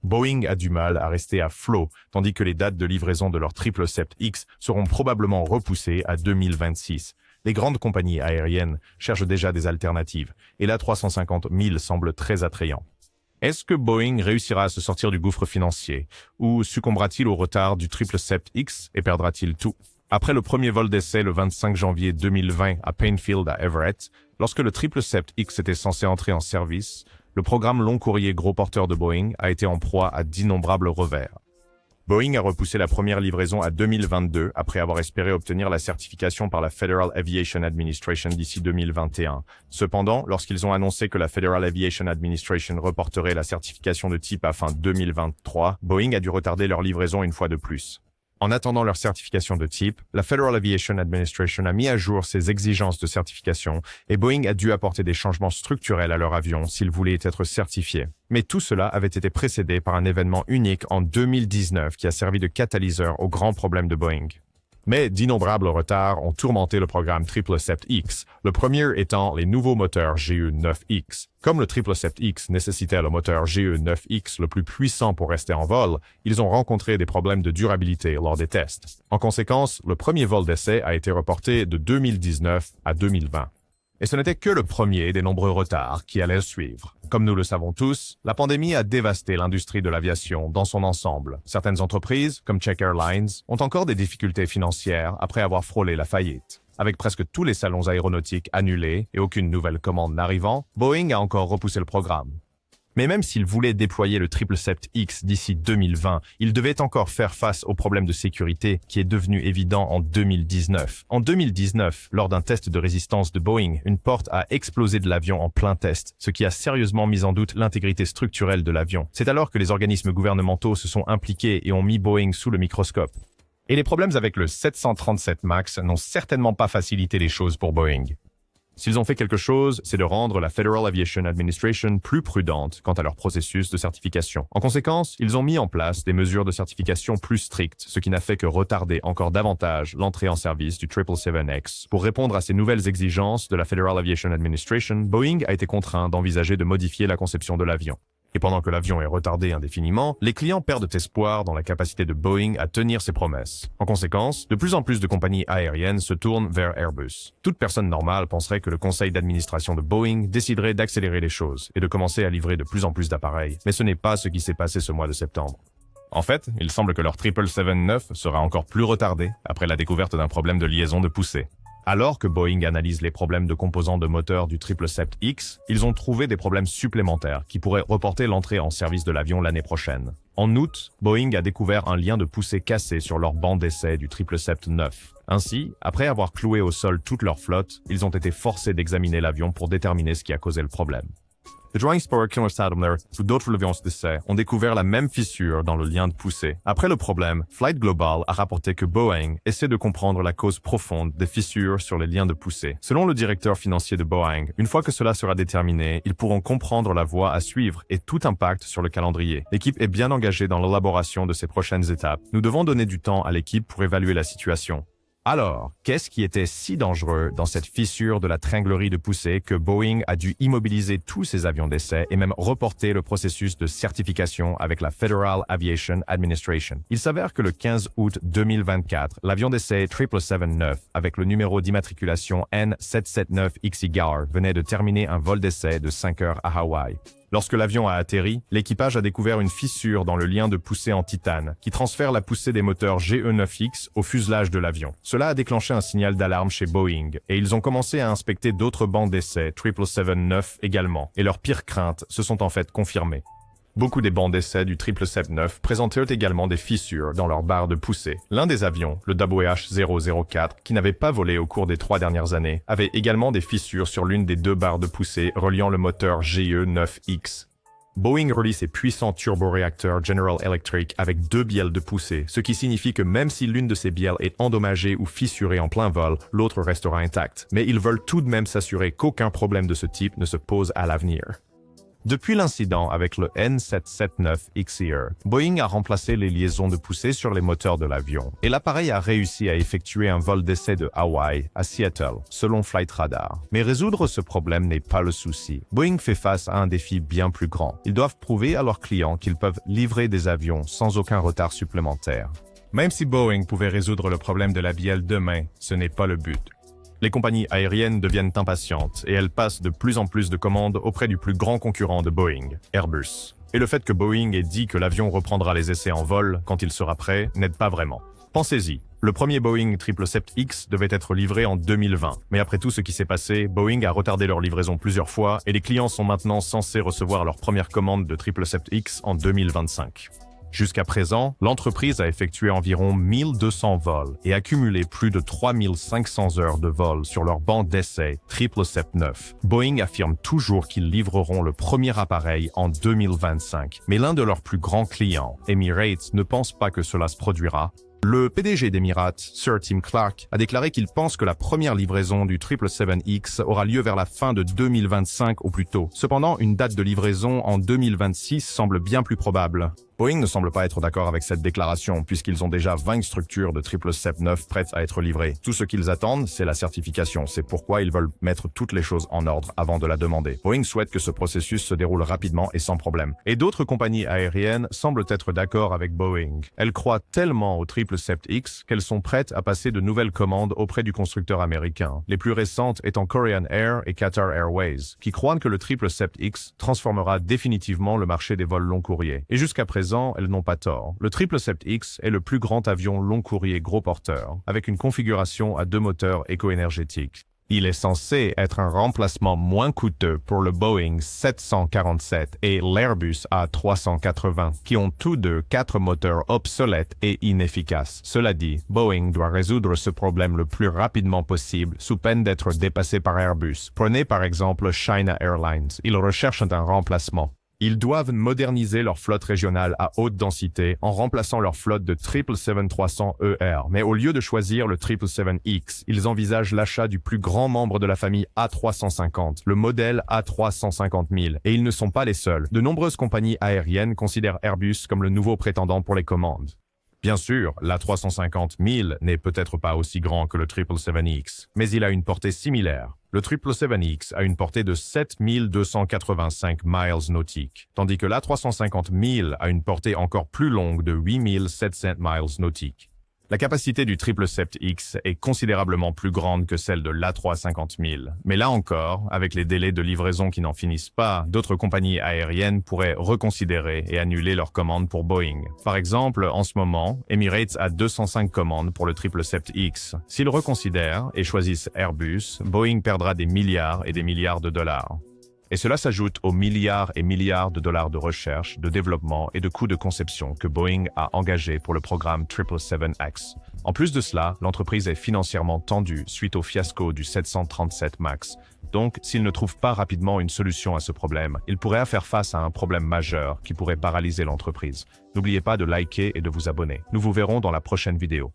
Boeing a du mal à rester à flot, tandis que les dates de livraison de leur 777X seront probablement repoussées à 2026. Les grandes compagnies aériennes cherchent déjà des alternatives, et l'A350 1000 semble très attrayant. Est-ce que Boeing réussira à se sortir du gouffre financier, ou succombera-t-il au retard du 777X et perdra-t-il tout? Après le premier vol d'essai le 25 janvier 2020 à Plainfield à Everett, lorsque le 777X était censé entrer en service, le programme long courrier gros porteur de Boeing a été en proie à d'innombrables revers. Boeing a repoussé la première livraison à 2022 après avoir espéré obtenir la certification par la Federal Aviation Administration d'ici 2021. Cependant, lorsqu'ils ont annoncé que la Federal Aviation Administration reporterait la certification de type à fin 2023, Boeing a dû retarder leur livraison une fois de plus. En attendant leur certification de type, la Federal Aviation Administration a mis à jour ses exigences de certification et Boeing a dû apporter des changements structurels à leur avion s'ils voulaient être certifiés. Mais tout cela avait été précédé par un événement unique en 2019 qui a servi de catalyseur aux grands problèmes de Boeing. Mais d'innombrables retards ont tourmenté le programme 777X, le premier étant les nouveaux moteurs GE9X. Comme le 777X nécessitait le moteur GE9X le plus puissant pour rester en vol, ils ont rencontré des problèmes de durabilité lors des tests. En conséquence, le premier vol d'essai a été reporté de 2019 à 2020. Et ce n'était que le premier des nombreux retards qui allaient suivre. Comme nous le savons tous, la pandémie a dévasté l'industrie de l'aviation dans son ensemble. Certaines entreprises, comme Czech Airlines, ont encore des difficultés financières après avoir frôlé la faillite. Avec presque tous les salons aéronautiques annulés et aucune nouvelle commande n'arrivant, Boeing a encore repoussé le programme. Mais même s'il voulait déployer le 777X d'ici 2020, il devait encore faire face au problème de sécurité qui est devenu évident en 2019. En 2019, lors d'un test de résistance de Boeing, une porte a explosé de l'avion en plein test, ce qui a sérieusement mis en doute l'intégrité structurelle de l'avion. C'est alors que les organismes gouvernementaux se sont impliqués et ont mis Boeing sous le microscope. Et les problèmes avec le 737 MAX n'ont certainement pas facilité les choses pour Boeing. S'ils ont fait quelque chose, c'est de rendre la Federal Aviation Administration plus prudente quant à leur processus de certification. En conséquence, ils ont mis en place des mesures de certification plus strictes, ce qui n'a fait que retarder encore davantage l'entrée en service du 777X. Pour répondre à ces nouvelles exigences de la Federal Aviation Administration, Boeing a été contraint d'envisager de modifier la conception de l'avion. Et pendant que l'avion est retardé indéfiniment, les clients perdent espoir dans la capacité de Boeing à tenir ses promesses. En conséquence, de plus en plus de compagnies aériennes se tournent vers Airbus. Toute personne normale penserait que le conseil d'administration de Boeing déciderait d'accélérer les choses et de commencer à livrer de plus en plus d'appareils, mais ce n'est pas ce qui s'est passé ce mois de septembre. En fait, il semble que leur 777-9 sera encore plus retardé après la découverte d'un problème de liaison de poussée. Alors que Boeing analyse les problèmes de composants de moteur du 777X, ils ont trouvé des problèmes supplémentaires qui pourraient reporter l'entrée en service de l'avion l'année prochaine. En août, Boeing a découvert un lien de poussée cassé sur leur banc d'essai du 777-9. Ainsi, après avoir cloué au sol toute leur flotte, ils ont été forcés d'examiner l'avion pour déterminer ce qui a causé le problème. Les Drawing Spur Killer Sadler ou d'autres avions d'essai ont découvert la même fissure dans le lien de poussée. Après le problème, Flight Global a rapporté que Boeing essaie de comprendre la cause profonde des fissures sur les liens de poussée. Selon le directeur financier de Boeing, une fois que cela sera déterminé, ils pourront comprendre la voie à suivre et tout impact sur le calendrier. L'équipe est bien engagée dans l'élaboration de ces prochaines étapes. Nous devons donner du temps à l'équipe pour évaluer la situation. Alors, qu'est-ce qui était si dangereux dans cette fissure de la tringlerie de poussée que Boeing a dû immobiliser tous ses avions d'essai et même reporter le processus de certification avec la Federal Aviation Administration? Il s'avère que le 15 août 2024, l'avion d'essai 777-9 avec le numéro d'immatriculation N779XIGAR venait de terminer un vol d'essai de 5 heures à Hawaï. Lorsque l'avion a atterri, l'équipage a découvert une fissure dans le lien de poussée en titane qui transfère la poussée des moteurs GE9X au fuselage de l'avion. Cela a déclenché un signal d'alarme chez Boeing et ils ont commencé à inspecter d'autres bancs d'essai 777-9 également et leurs pires craintes se sont en fait confirmées. Beaucoup des bancs d'essai du 777-9 présentaient également des fissures dans leur barre de poussée. L'un des avions, le WH-004, qui n'avait pas volé au cours des 3 dernières années, avait également des fissures sur l'une des 2 barres de poussée reliant le moteur GE9X. Boeing relie ses puissants turboréacteurs General Electric avec 2 bielles de poussée, ce qui signifie que même si l'une de ces bielles est endommagée ou fissurée en plein vol, l'autre restera intacte. Mais ils veulent tout de même s'assurer qu'aucun problème de ce type ne se pose à l'avenir. Depuis l'incident avec le N779XER, Boeing a remplacé les liaisons de poussée sur les moteurs de l'avion, et l'appareil a réussi à effectuer un vol d'essai de Hawaï à Seattle, selon Flight Radar. Mais résoudre ce problème n'est pas le souci. Boeing fait face à un défi bien plus grand. Ils doivent prouver à leurs clients qu'ils peuvent livrer des avions sans aucun retard supplémentaire. Même si Boeing pouvait résoudre le problème de la bielle demain, ce n'est pas le but. Les compagnies aériennes deviennent impatientes et elles passent de plus en plus de commandes auprès du plus grand concurrent de Boeing, Airbus. Et le fait que Boeing ait dit que l'avion reprendra les essais en vol quand il sera prêt n'aide pas vraiment. Pensez-y, le premier Boeing 777X devait être livré en 2020, mais après tout ce qui s'est passé, Boeing a retardé leur livraison plusieurs fois et les clients sont maintenant censés recevoir leur première commande de 777X en 2025. Jusqu'à présent, l'entreprise a effectué environ 1200 vols et accumulé plus de 3500 heures de vol sur leur banc d'essai 777-9. Boeing affirme toujours qu'ils livreront le premier appareil en 2025, mais l'un de leurs plus grands clients, Emirates, ne pense pas que cela se produira. Le PDG d'Emirates, Sir Tim Clark, a déclaré qu'il pense que la première livraison du 777X aura lieu vers la fin de 2025 au plus tôt. Cependant, une date de livraison en 2026 semble bien plus probable. Boeing ne semble pas être d'accord avec cette déclaration puisqu'ils ont déjà 20 structures de 777-9 prêtes à être livrées. Tout ce qu'ils attendent, c'est la certification. C'est pourquoi ils veulent mettre toutes les choses en ordre avant de la demander. Boeing souhaite que ce processus se déroule rapidement et sans problème. Et d'autres compagnies aériennes semblent être d'accord avec Boeing. Elles croient tellement au 777X qu'elles sont prêtes à passer de nouvelles commandes auprès du constructeur américain. Les plus récentes étant Korean Air et Qatar Airways, qui croient que le 777X transformera définitivement le marché des vols long courriers. Et jusqu'à présent, elles n'ont pas tort. Le 777X est le plus grand avion long courrier gros porteur, avec une configuration à 2 moteurs éco-énergétiques. Il est censé être un remplacement moins coûteux pour le Boeing 747 et l'Airbus A380, qui ont tous deux 4 moteurs obsolètes et inefficaces. Cela dit, Boeing doit résoudre ce problème le plus rapidement possible, sous peine d'être dépassé par Airbus. Prenez par exemple China Airlines. Ils recherchent un remplacement. Ils doivent moderniser leur flotte régionale à haute densité en remplaçant leur flotte de 777-300ER. Mais au lieu de choisir le 777X, ils envisagent l'achat du plus grand membre de la famille A350, le modèle A350 000. Et ils ne sont pas les seuls. De nombreuses compagnies aériennes considèrent Airbus comme le nouveau prétendant pour les commandes. Bien sûr, l'A350 000 n'est peut-être pas aussi grand que le 777X, mais il a une portée similaire. Le 777X a une portée de 7285 miles nautiques, tandis que l'A350 000 a une portée encore plus longue de 8700 miles nautiques. La capacité du 777X est considérablement plus grande que celle de l'A350 000. Mais là encore, avec les délais de livraison qui n'en finissent pas, d'autres compagnies aériennes pourraient reconsidérer et annuler leurs commandes pour Boeing. Par exemple, en ce moment, Emirates a 205 commandes pour le 777X. S'ils reconsidèrent et choisissent Airbus, Boeing perdra des milliards et des milliards de dollars. Et cela s'ajoute aux milliards et milliards de dollars de recherche, de développement et de coûts de conception que Boeing a engagés pour le programme 777X. En plus de cela, l'entreprise est financièrement tendue suite au fiasco du 737 MAX. Donc, s'ils ne trouvent pas rapidement une solution à ce problème, ils pourraient faire face à un problème majeur qui pourrait paralyser l'entreprise. N'oubliez pas de liker et de vous abonner. Nous vous verrons dans la prochaine vidéo.